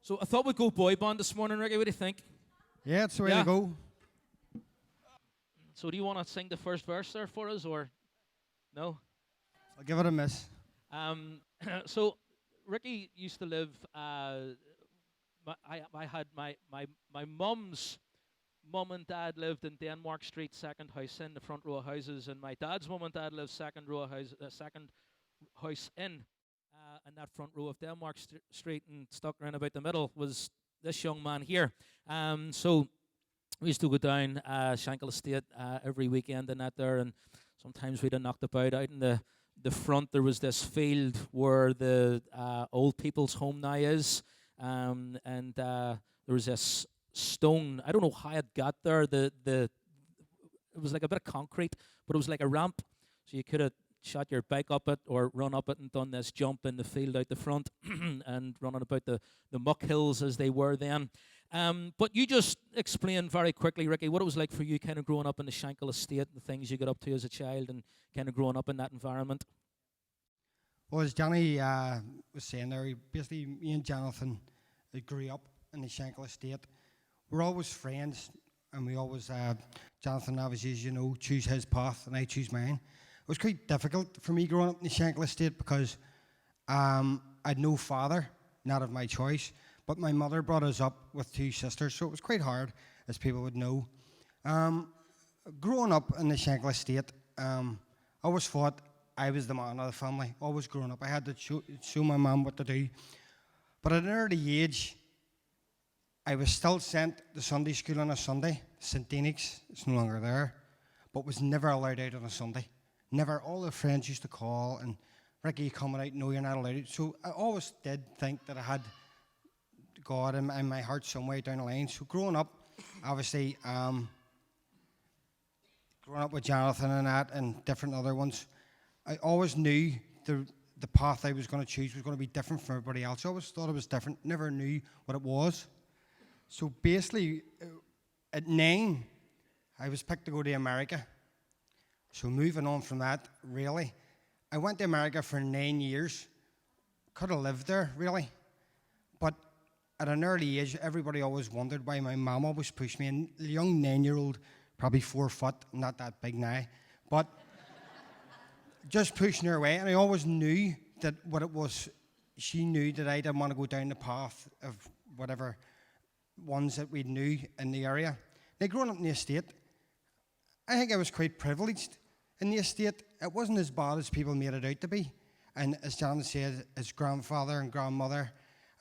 So I thought we'd go boy band this morning, Ricky. What do you think? Yeah, it's the way Yeah. to go. So do you want to sing the first verse there for us, or no? I'll give it a miss. So Ricky used to live. I had my mum's mum and dad lived in Denmark Street, second house in the front row of houses, and my dad's mum and dad lived second row of house, second house in that front row of Denmark Street, and stuck around about the middle was this young man here. So we used to go down Shankill Estate every weekend and that there, and sometimes we'd have knocked about out in the front. There was this field where the old people's home now is, and there was this stone. I don't know how it got there. It was like a bit of concrete, but it was like a ramp, so you could have shot your bike up it or run up it and done this jump in the field out the front and running about the muck hills as they were then. But you just explained very quickly, Ricky, what it was like for you kind of growing up in the Shankill Estate and the things you got up to as a child and kind of growing up in that environment. Well, as Johnny was saying there, basically me and Jonathan grew up in the Shankill Estate. We're always friends, and we always, Jonathan obviously, as you know, choose his path and I choose mine. It was quite difficult for me growing up in the Shankill Estate because I had no father, not of my choice, but my mother brought us up with two sisters, so it was quite hard, as people would know. Growing up in the Shankill Estate, I always thought I was the man of the family, always growing up. I had to show my mum what to do. But at an early age, I was still sent to Sunday school on a Sunday. St. Denis, it's no longer there, but was never allowed out on a Sunday. Never. All the friends used to call and, Ricky, you coming out? No, you're not allowed out. So I always did think that I had God in my heart somewhere down the line. So growing up, obviously, growing up with Jonathan and that and different other ones, I always knew the path I was going to choose was going to be different from everybody else. I always thought it was different, never knew what it was. So basically, at 9, I was picked to go to America. So moving on from that, really, I went to America for 9 years. Could have lived there, really. But at an early age, everybody always wondered why my mum always pushed me. And a young 9-year-old, probably 4 foot, not that big now, but just pushing her away. And I always knew that what it was, she knew that I didn't want to go down the path of whatever ones that we knew in the area. Now, growing up in the estate, I think I was quite privileged in the estate. It wasn't as bad as people made it out to be. And as John said, his grandfather and grandmother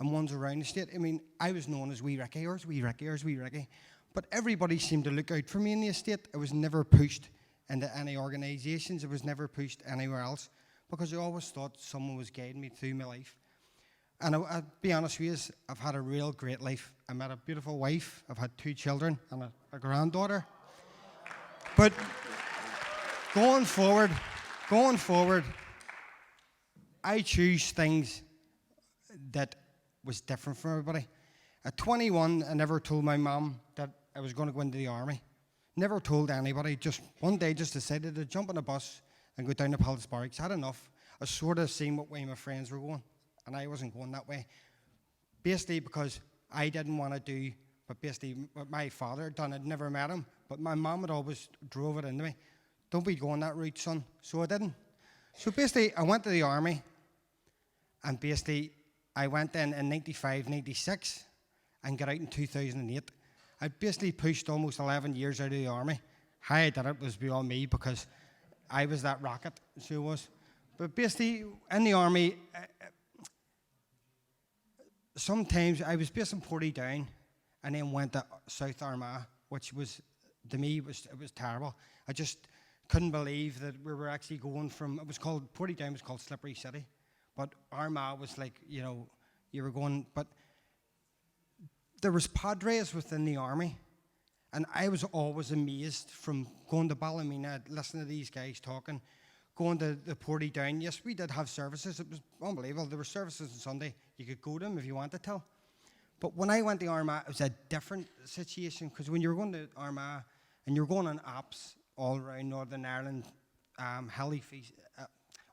and ones around the estate, I mean, I was known as Wee Ricky, or as Wee Ricky, or as Wee Ricky. But everybody seemed to look out for me in the estate. I was never pushed into any organisations. I was never pushed anywhere else because I always thought someone was guiding me through my life. And I'll be honest with you, I've had a real great life. I met a beautiful wife. I've had 2 children and a granddaughter. But going forward, I choose things that was different from everybody. At 21, I never told my mum that I was going to go into the army. Never told anybody. Just one day, just decided to jump on a bus and go down to Palace Barracks. Had enough. I sort of seen what way my friends were going, and I wasn't going that way. Basically because I didn't want to do, but basically what my father had done. I'd never met him, but my mum had always drove it into me. Don't be going that route, son. So I didn't. So basically, I went to the army, and basically, I went in 95, 96, and got out in 2008. I basically pushed almost 11 years out of the army. How I did it was beyond me because I was that rocket, so I was. But basically, in the army, sometimes I was based in Portadown and then went to South Armagh, which was, to me, it was terrible. I just couldn't believe that we were actually going from, Portadown was called Slippery City, but Armagh was like, you know, you were going, but there was padres within the army, and I was always amazed from going to Ballymena, listening to these guys talking, going to the Portadown. Yes, we did have services. It was unbelievable. There were services on Sunday. You could go to them if you wanted to. But when I went to Armagh, it was a different situation because when you were going to Armagh and you were going on apps all around Northern Ireland,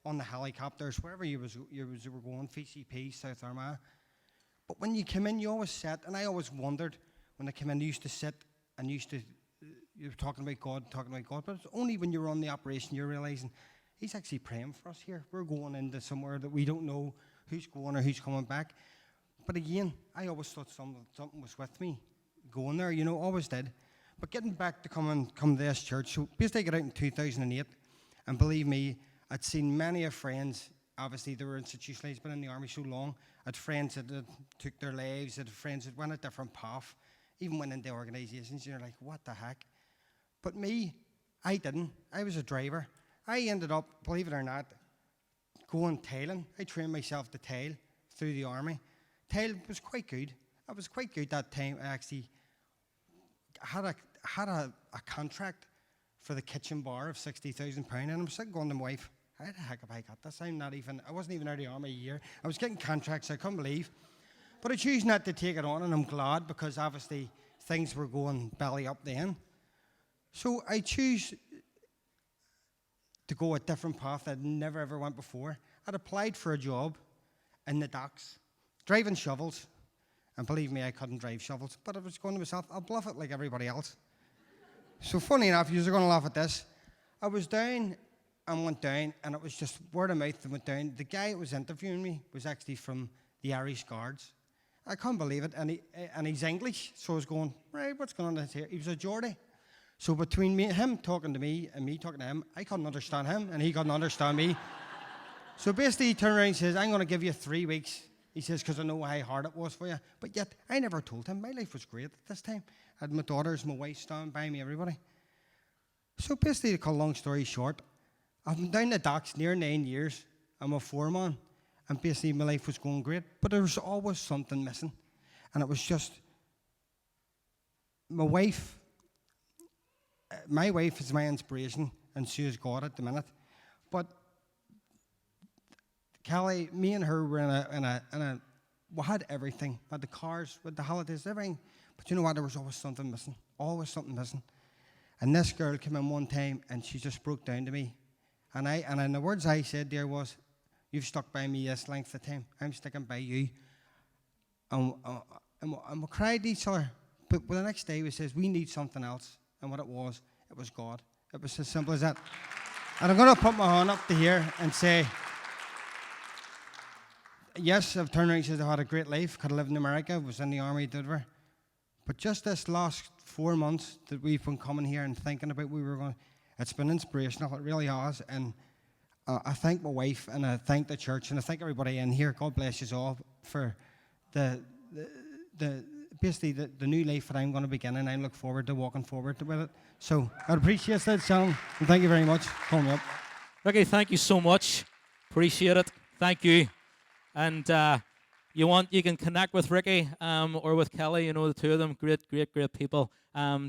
on the helicopters, wherever you were going, VCP, South Armagh, But when you come in, you always sit, and I always wondered when I came in, you used to sit and you were talking about God, but it's only when you're on the operation you're realizing He's actually praying for us here. We're going into somewhere that we don't know who's going or who's coming back. But again, I always thought something was with me going there, always did. But getting back to come to this church, so basically I got out in 2008, and believe me, I'd seen many of friends, obviously they were institutionalized, been in the army so long, I had friends that had took their lives, I had friends that went a different path, even went into organizations, you're like, what the heck? But me, I didn't. I was a driver. I ended up, believe it or not, going tailing. I trained myself to tail through the army. Tail was quite good. I was quite good that time. I actually had a contract for the kitchen bar of £60,000, and I'm sitting going to my wife, how the heck have I got this? I wasn't even out of the army a year. I was getting contracts I couldn't believe. But I choose not to take it on, and I'm glad because obviously things were going belly up then. So I choose to go a different path I'd never ever went before. I'd applied for a job in the docks, driving shovels. And believe me, I couldn't drive shovels. But I was going to myself, I'll bluff it like everybody else. So funny enough, you're going to laugh at this. I was down and went down, and it was just word of mouth that went down. The guy that was interviewing me was actually from the Irish Guards. I can't believe it. And he's English. So I was going, right, what's going on here? He was a Geordie. So between him talking to me and me talking to him, I couldn't understand him, and he couldn't understand me. So basically, he turned around and says, I'm going to give you 3 weeks. He says, because I know how hard it was for you. But yet, I never told him. My life was great at this time. I had my daughters, my wife standing by me, everybody. So basically, to cut a long story short, I've been down the docks near 9 years. I'm a foreman. And basically, my life was going great. But there was always something missing. And it was just, my wife is my inspiration, and she is God at the minute. But Kelly, me and her were in a we had everything. We had the cars, we had the holidays, everything. But you know what? There was always something missing. Always something missing. And this girl came in one time, and she just broke down to me. And in the words I said there was, you've stuck by me this length of time. I'm sticking by you. And we cried to each other. But the next day we says, we need something else. And what it was God. It was as simple as that. And I'm going to put my hand up to here and say, yes, I've turned around and said I've had a great life. Could have lived in America, was in the army, did we? But just this last 4 months that we've been coming here and thinking about where we were going, it's been inspirational. It really has. And I thank my wife, and I thank the church, and I thank everybody in here. God bless you all for basically the new life that I'm going to begin, and I look forward to walking forward with it. So I appreciate that, Sean, and thank you very much for calling me up. Ricky, thank you so much. Appreciate it. Thank you. And you can connect with Ricky or with Kelly, the two of them, great people.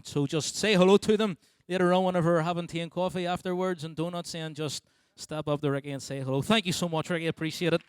So just say hello to them later on whenever we're having tea and coffee afterwards and donuts, and just step up to Ricky and say hello. Thank you so much, Ricky. Appreciate it.